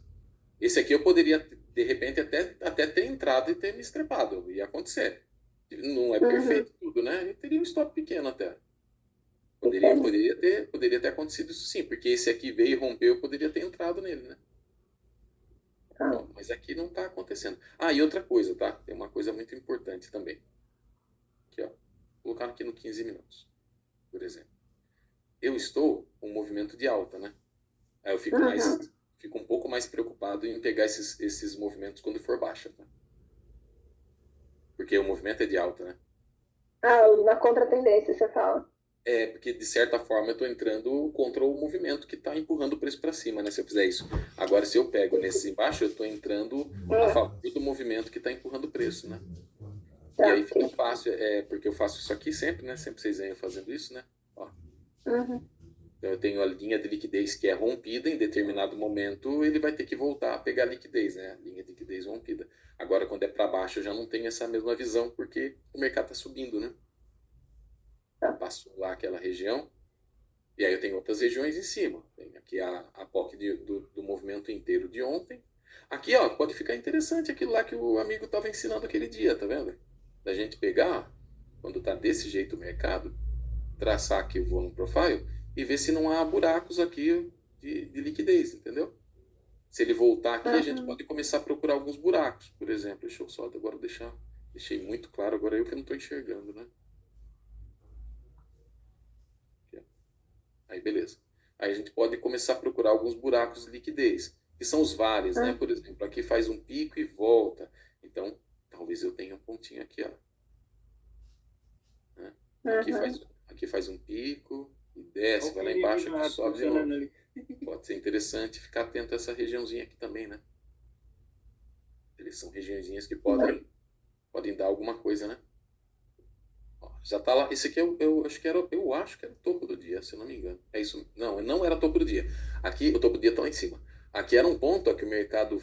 Esse aqui eu poderia, de repente, até ter entrado e ter me estrepado. Ia acontecer. Não é perfeito tudo, né? Eu teria um stop pequeno até. Poderia ter acontecido isso sim, porque esse aqui veio e rompeu, eu poderia ter entrado nele, né? Não, mas aqui não está acontecendo. Ah, e outra coisa, tá? Tem uma coisa muito importante também. Aqui, ó. Vou colocar aqui no 15 minutos, por exemplo. Eu estou com um movimento de alta, né? Aí eu fico um pouco mais preocupado em pegar esses movimentos quando for baixa, tá? Porque o movimento é de alta, né? Na contratendência, você fala. Porque de certa forma eu estou entrando contra o movimento que está empurrando o preço para cima, né? Se eu fizer isso. Agora, se eu pego nesse embaixo, eu estou entrando a favor do movimento que está empurrando o preço, né? E aí fica fácil, porque eu faço isso aqui sempre, né? Sempre vocês vêm fazendo isso, né? Ó. Então eu tenho a linha de liquidez que é rompida, em determinado momento ele vai ter que voltar a pegar a liquidez, né? A linha de liquidez rompida. Agora, quando é para baixo, eu já não tenho essa mesma visão, porque o mercado está subindo, né? Passou lá aquela região, e aí eu tenho outras regiões em cima. Tem aqui a POC do movimento inteiro de ontem. Aqui, ó, pode ficar interessante aquilo lá que o amigo estava ensinando aquele dia, tá vendo? Da gente pegar, quando tá desse jeito o mercado, traçar aqui o volume profile e ver se não há buracos aqui de liquidez, entendeu? Se ele voltar aqui, a gente pode começar a procurar alguns buracos, por exemplo. Deixa eu só agora deixei muito claro, agora eu que não estou enxergando, né? Aí, beleza. Aí a gente pode começar a procurar alguns buracos de liquidez, que são os vales, né? Por exemplo, aqui faz um pico e volta. Então, talvez eu tenha um pontinho aqui, ó. Né? Aqui faz um pico e desce, vai lá embaixo, aqui sobe de novo. Pode ser interessante ficar atento a essa regiãozinha aqui também, né? Eles são regiõezinhas que podem dar alguma coisa, né? Já tá lá. Esse aqui eu acho que era o topo do dia, se eu não me engano. É isso. Não era topo do dia. Aqui o topo do dia tá lá em cima. Aqui era um ponto que o mercado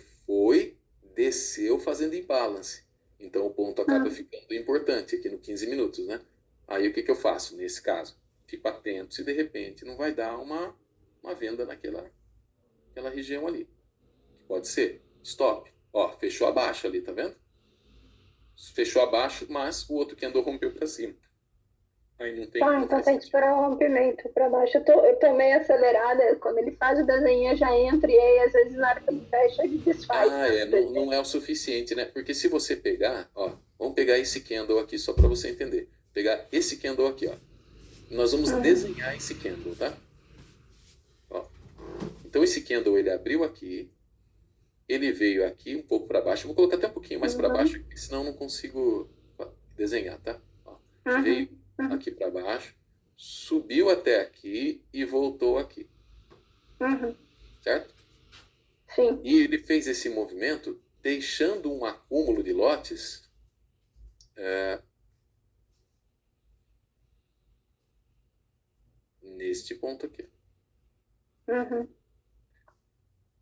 desceu fazendo imbalance. Então o ponto acaba ficando importante aqui no 15 minutos, né? Aí o que eu faço nesse caso? Fico atento se de repente não vai dar uma venda naquela região ali. Que pode ser stop. Ó, fechou abaixo ali, tá vendo? Fechou abaixo, mas o outro que andou rompeu para cima. Aí não tem. Então tem que esperar o rompimento para baixo. Eu tô meio acelerada. Quando ele faz o desenho, eu já entro e aí às vezes na hora que ele fecha, ele desfaz. Não é o suficiente, né? Porque se você pegar, ó, vamos pegar esse candle aqui só para você entender. Pegar esse candle aqui, ó. Nós vamos desenhar esse candle, tá? Ó. Então esse candle ele abriu aqui. Ele veio aqui um pouco para baixo. Vou colocar até um pouquinho mais para baixo, senão eu não consigo desenhar, tá? Ó, veio aqui para baixo, subiu até aqui e voltou aqui. Certo? Sim. E ele fez esse movimento deixando um acúmulo de lotes neste ponto aqui.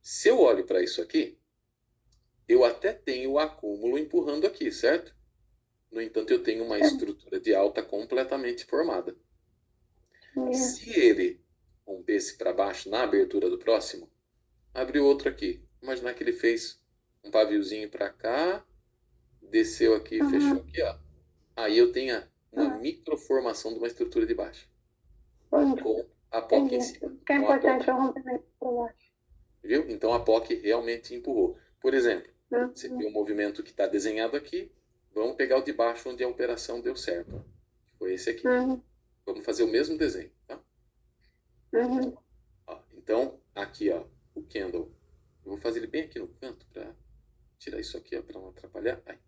Se eu olho para isso aqui, eu até tenho o acúmulo empurrando aqui, certo? No entanto, eu tenho uma estrutura de alta completamente formada. Se ele rompesse para baixo na abertura do próximo, abriu outro aqui. Imaginar que ele fez um paviozinho para cá, desceu aqui e fechou aqui, ó. Aí eu tenho uma microformação de uma estrutura de baixo. Com a POC em cima. Que é importante o rompimento para baixo. Viu? Então a POC realmente empurrou. Por exemplo, você tem um movimento que está desenhado aqui. Vamos pegar o de baixo onde a operação deu certo. Foi esse aqui. Vamos fazer o mesmo desenho, tá? Ó, então, aqui, ó, o candle. Eu vou fazer ele bem aqui no canto para tirar isso aqui, ó, para não atrapalhar. Aí.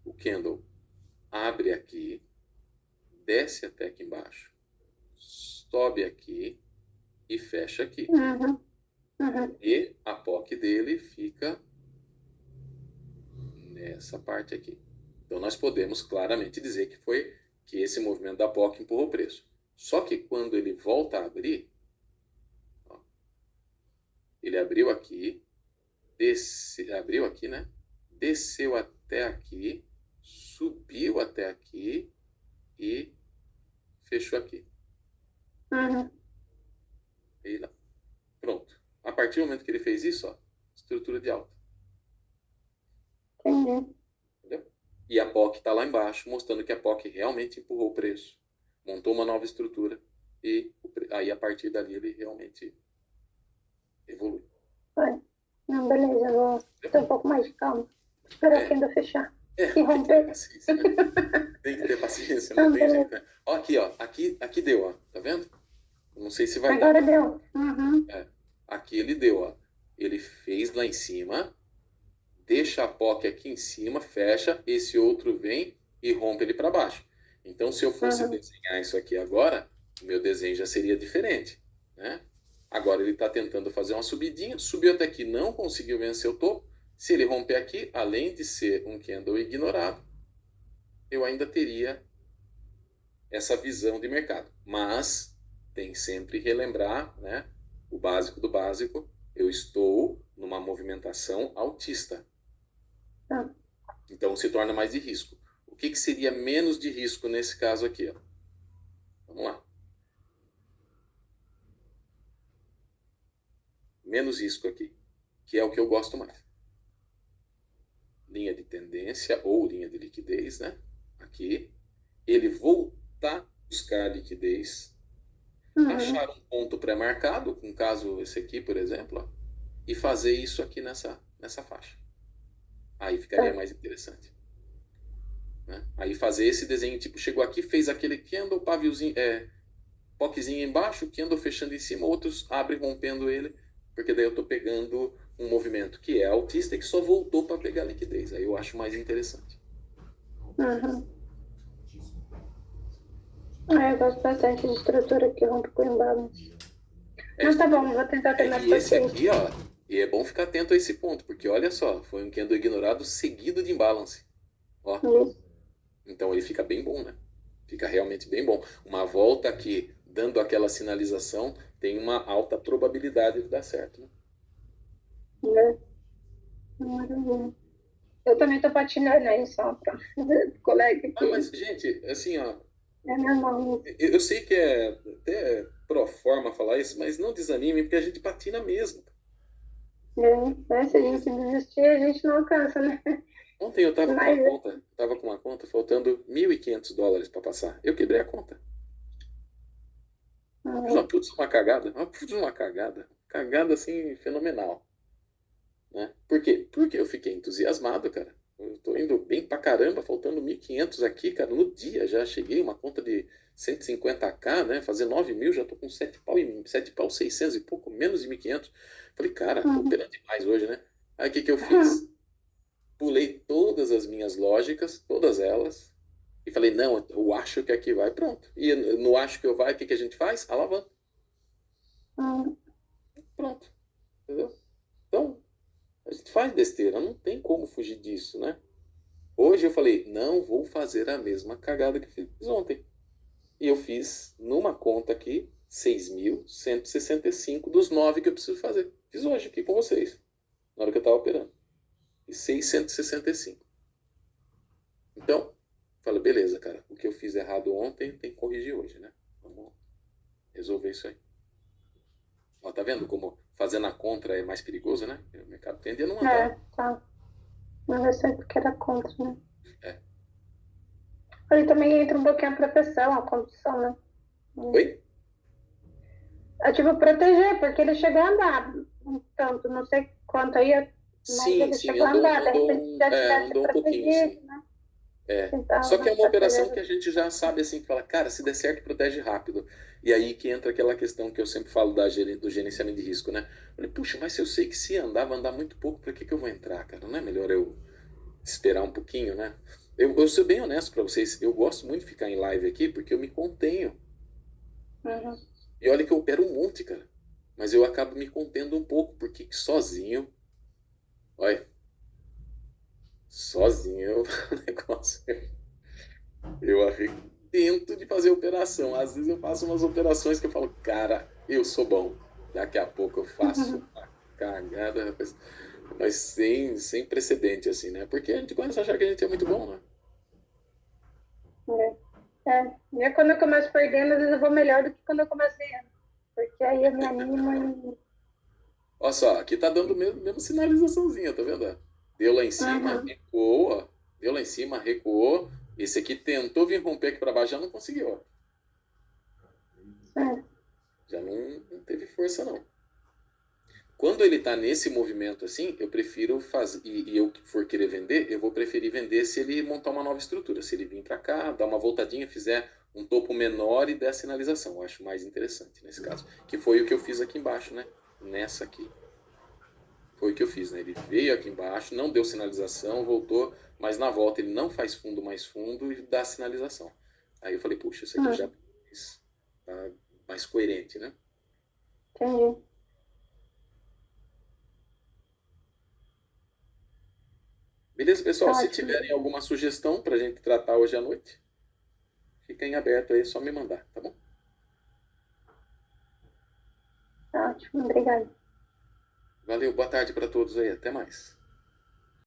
O candle abre aqui, desce até aqui embaixo, sobe aqui e fecha aqui. E a POC dele fica nessa parte aqui. Então nós podemos claramente dizer que esse movimento da POC empurrou o preço. Só que quando ele volta a abrir, ó, Ele abriu aqui, abriu aqui, né? Desceu até aqui, subiu até aqui e fechou aqui. Uhum. E lá. Pronto. A partir do momento que ele fez isso, ó, estrutura de alta. Entendi. Entendeu? E a POC está lá embaixo, mostrando que a POC realmente empurrou o preço. Montou uma nova estrutura. E aí, a partir dali, ele realmente evolui. Foi. Não, beleza, eu vou ter um pouco mais de calma. Esperar que ainda fechar. É, E tem que ter romper. paciência, né? Tem que ter paciência, não tem jeito, né? Ó, aqui, ó. Aqui deu, ó. Tá vendo? Não sei se vai Agora dar. deu. Uhum. Aqui ele deu, ó. Ele fez lá em cima, deixa a POC aqui em cima, fecha, esse outro vem e rompe ele para baixo. Então, se eu fosse desenhar isso aqui agora, o meu desenho já seria diferente, né? Agora ele está tentando fazer uma subidinha, subiu até aqui, não conseguiu vencer o topo. Se ele romper aqui, além de ser um candle ignorado, eu ainda teria essa visão de mercado. Mas tem sempre relembrar, né, o básico do básico. Eu estou numa movimentação altista. Então se torna mais de risco. O que seria menos de risco nesse caso aqui? Ó? Vamos lá. Menos risco aqui, que é o que eu gosto mais. Linha de tendência ou linha de liquidez, né? Aqui. Ele voltar a buscar liquidez, achar um ponto pré-marcado, no caso esse aqui, por exemplo, ó, e fazer isso aqui nessa faixa. Aí ficaria mais interessante. Né? Aí fazer esse desenho, tipo, chegou aqui, fez aquele candle, paviozinho, POCzinho embaixo, candle fechando em cima, outros abrem rompendo ele, porque daí eu estou pegando um movimento que é altista e que só voltou para pegar liquidez. Aí eu acho mais interessante. Eu gosto bastante de estrutura que rompe com imbalance. Mas tá bom, vou tentar ter mais E esse paciência. aqui, ó, e é bom ficar atento a esse ponto, porque olha só, foi um candle ignorado seguido de imbalance. Ó. Então ele fica bem bom, né? Fica realmente bem bom. Uma volta aqui, dando aquela sinalização, tem uma alta probabilidade de dar certo, né? Maravilha. Eu também tô patinando aí só pra colega aqui. Mas, gente, assim, ó, é normal. Eu sei que é até pro forma falar isso, mas não desanime, porque a gente patina mesmo. Se a gente desistir, a gente não alcança, né? Ontem eu tava com uma conta faltando $1.500 para passar. Eu quebrei a conta. Uma cagada. Cagada, assim, fenomenal. Né? Por quê? Porque eu fiquei entusiasmado, cara. Eu tô indo bem pra caramba, faltando 1.500 aqui, cara, no dia. Já cheguei uma conta de 150k, né? Fazer 9 mil, já tô com 7 pau 600 e pouco, menos de 1.500. Falei, cara, tô operando demais hoje, né? Aí o que eu fiz? Pulei todas as minhas lógicas, todas elas, e falei, não, eu acho que aqui vai, pronto. E no acho que eu vai, o que a gente faz? Alavanca. Pronto. Entendeu? Então, a gente faz besteira, não tem como fugir disso, né? Hoje eu falei, não vou fazer a mesma cagada que fiz ontem. E eu fiz numa conta aqui, 6.165 dos 9 que eu preciso fazer. Fiz hoje aqui com vocês, na hora que eu estava operando. E 665. Então, falei, beleza, cara, o que eu fiz errado ontem tem que corrigir hoje, né? Vamos resolver isso aí. Ó, tá vendo como fazendo a contra é mais perigoso, né? O mercado tende a não andar. Tá. Mas vai ser porque era contra, né? Aí também entra um pouquinho a proteção, a condição, né? Oi? Tipo, proteger, porque ele chegou a andar um tanto, não sei quanto aí, mas ele chegou a andar, daí se já tivesse protegido, né? Então, só que é uma operação que a gente já sabe assim, que fala, cara, se der certo, protege rápido. E aí que entra aquela questão que eu sempre falo do gerenciamento de risco, né? Eu falei, puxa, mas se eu sei que se andar, vai andar muito pouco, pra que eu vou entrar, cara? Não é melhor eu esperar um pouquinho, né? Eu sou bem honesto pra vocês, eu gosto muito de ficar em live aqui, porque eu me contenho. E olha que eu opero um monte, cara. Mas eu acabo me contendo um pouco, porque sozinho, olha, sozinho o negócio, eu arrebento de fazer operação. Às vezes eu faço umas operações que eu falo, cara, eu sou bom. Daqui a pouco eu faço uma cagada, rapaz. Mas sem precedente, assim, né? Porque a gente começa a achar que a gente é muito bom, né? E quando eu começo perdendo, às vezes eu vou melhor do que quando eu começo ganhando. Porque aí eu me animo e. Olha só, aqui tá dando mesmo sinalizaçãozinha, tá vendo? Deu lá em cima, Uhum. recuou, ó. Deu lá em cima, recuou. Esse aqui tentou vir romper aqui para baixo, já não conseguiu, ó. É. Já não teve força, não. Quando ele tá nesse movimento assim, eu prefiro fazer, e eu for querer vender, eu vou preferir vender se ele montar uma nova estrutura. Se ele vir para cá, dar uma voltadinha, fizer um topo menor e der sinalização. Eu acho mais interessante nesse caso. Que foi o que eu fiz aqui embaixo, né? Nessa aqui. Foi o que eu fiz, né? Ele veio aqui embaixo, não deu sinalização, voltou, mas na volta ele não faz fundo mais fundo e dá sinalização. Aí eu falei, puxa, isso aqui já tá mais coerente, né? Entendi. Beleza, pessoal? Se Ótimo. tiverem alguma sugestão para a gente tratar hoje à noite, fica em aberto aí, é só me mandar, tá bom? Ótimo, obrigada. Valeu, boa tarde para todos aí, até mais.